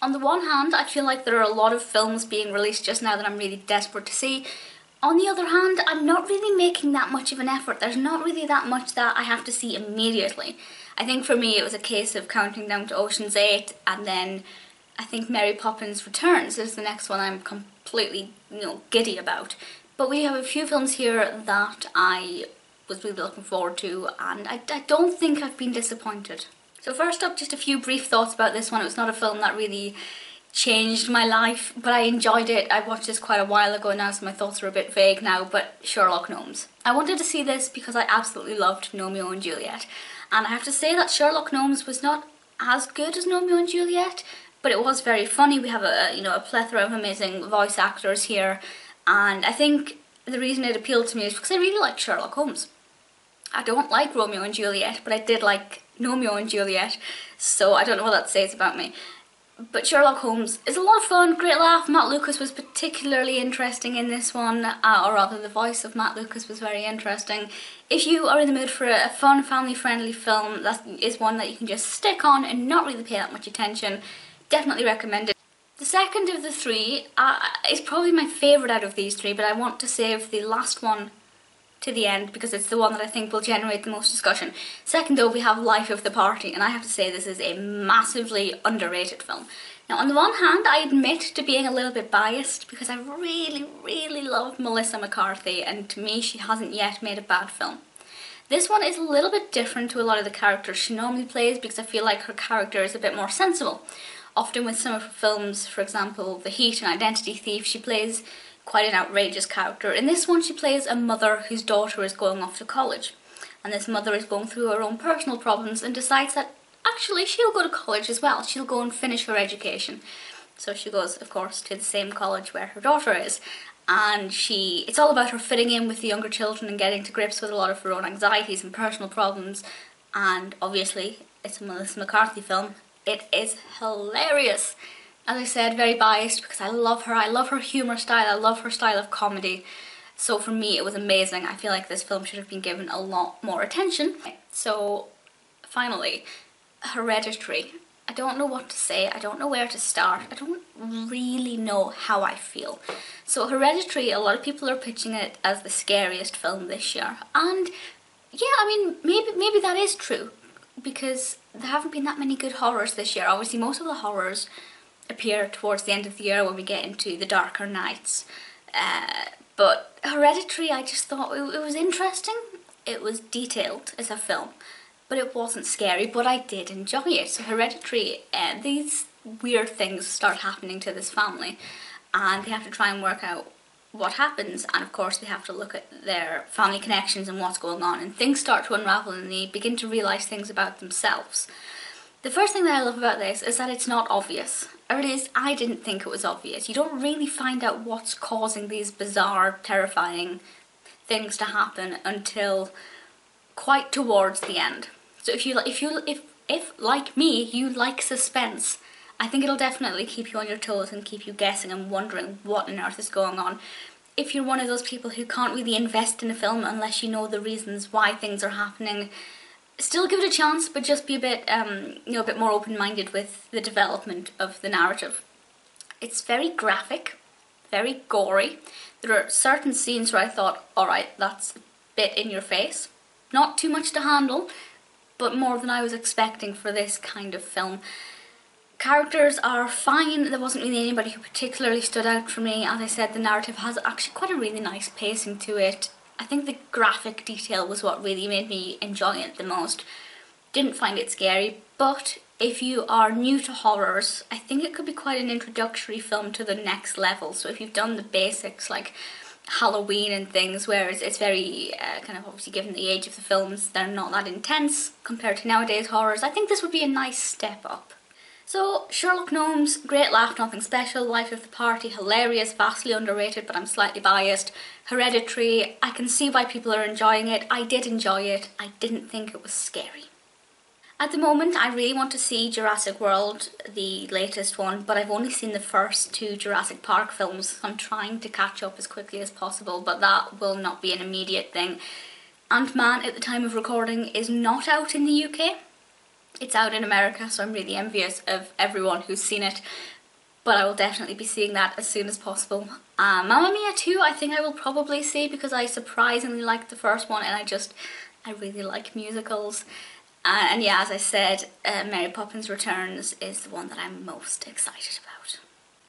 On the one hand, I feel like there are a lot of films being released just now that I'm really desperate to see. On the other hand, I'm not really making that much of an effort. There's not really that much that I have to see immediately. I think for me it was a case of counting down to Ocean's 8, and then I think Mary Poppins Returns is the next one I'm completely, giddy about. But we have a few films here that I was really looking forward to, and I don't think I've been disappointed. So first up, just a few brief thoughts about this one. It was not a film that really changed my life, but I enjoyed it. I watched this quite a while ago now, so my thoughts are a bit vague now, but Sherlock Gnomes. I wanted to see this because I absolutely loved Romeo and Juliet, and I have to say that Sherlock Gnomes was not as good as Romeo and Juliet, but it was very funny. We have a plethora of amazing voice actors here, and I think the reason it appealed to me is because I really like Sherlock Holmes. I don't like Romeo and Juliet, but I did like Romeo and Juliet, so I don't know what that says about me. But Sherlock Holmes is a lot of fun, great laugh. Matt Lucas was particularly interesting in this one, or rather the voice of Matt Lucas was very interesting. If you are in the mood for a fun, family-friendly film, that is one that you can just stick on and not really pay that much attention, definitely recommend it. The second of the three is probably my favourite out of these three, but I want to save the last one to the end because it's the one that I think will generate the most discussion. Second though, we have Life of the Party, and I have to say this is a massively underrated film. Now on the one hand, I admit to being a little bit biased because I really love Melissa McCarthy, and to me she hasn't yet made a bad film. This one is a little bit different to a lot of the characters she normally plays because I feel like her character is a bit more sensible. Often with some of her films, for example The Heat and Identity Thief, she plays quite an outrageous character. In this one she plays a mother whose daughter is going off to college, and this mother is going through her own personal problems and decides that actually she'll go to college as well. She'll go and finish her education. So she goes, of course, to the same college where her daughter is, and it's all about her fitting in with the younger children and getting to grips with a lot of her own anxieties and personal problems, and obviously it's a Melissa McCarthy film. It is hilarious. As I said, very biased because I love her humour style, I love her style of comedy. So for me it was amazing. I feel like this film should have been given a lot more attention. So finally, Hereditary. I don't know what to say, I don't know where to start, I don't really know how I feel. So Hereditary, a lot of people are pitching it as the scariest film this year, and yeah, I mean, maybe that is true because there haven't been that many good horrors this year. Obviously most of the horrors appear towards the end of the year when we get into the darker nights, but Hereditary, I just thought it was interesting. It was detailed as a film, but it wasn't scary, but I did enjoy it. So Hereditary, these weird things start happening to this family and they have to try and work out what happens, and of course they have to look at their family connections and what's going on, and things start to unravel and they begin to realise things about themselves. The first thing that I love about this is that it's not obvious, or at least I didn't think it was obvious. You don't really find out what's causing these bizarre, terrifying things to happen until quite towards the end. So if like me, you like suspense, I think it'll definitely keep you on your toes and keep you guessing and wondering what on earth is going on. If you're one of those people who can't really invest in a film unless you know the reasons why things are happening, still give it a chance, but just be a bit, a bit more open-minded with the development of the narrative. It's very graphic, very gory. There are certain scenes where I thought, alright, that's a bit in your face. Not too much to handle, but more than I was expecting for this kind of film. Characters are fine. There wasn't really anybody who particularly stood out for me. As I said, the narrative has actually quite a really nice pacing to it. I think the graphic detail was what really made me enjoy it the most. Didn't find it scary, but if you are new to horrors, I think it could be quite an introductory film to the next level. So if you've done the basics like Halloween and things, where it's very kind of, obviously given the age of the films, they're not that intense compared to nowadays horrors, I think this would be a nice step up. So, Sherlock Gnomes, great laugh, nothing special. Life of the Party, hilarious, vastly underrated, but I'm slightly biased. Hereditary, I can see why people are enjoying it. I did enjoy it. I didn't think it was scary. At the moment, I really want to see Jurassic World, the latest one, but I've only seen the first two Jurassic Park films, so I'm trying to catch up as quickly as possible, but that will not be an immediate thing. Ant-Man, at the time of recording, is not out in the UK. It's out in America, so I'm really envious of everyone who's seen it, but I will definitely be seeing that as soon as possible. Mamma Mia 2 I think I will probably see because I surprisingly liked the first one, and I really like musicals. And yeah, as I said, Mary Poppins Returns is the one that I'm most excited about.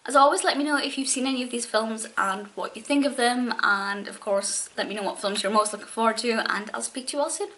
As always, let me know if you've seen any of these films and what you think of them, and of course let me know what films you're most looking forward to, and I'll speak to you all soon.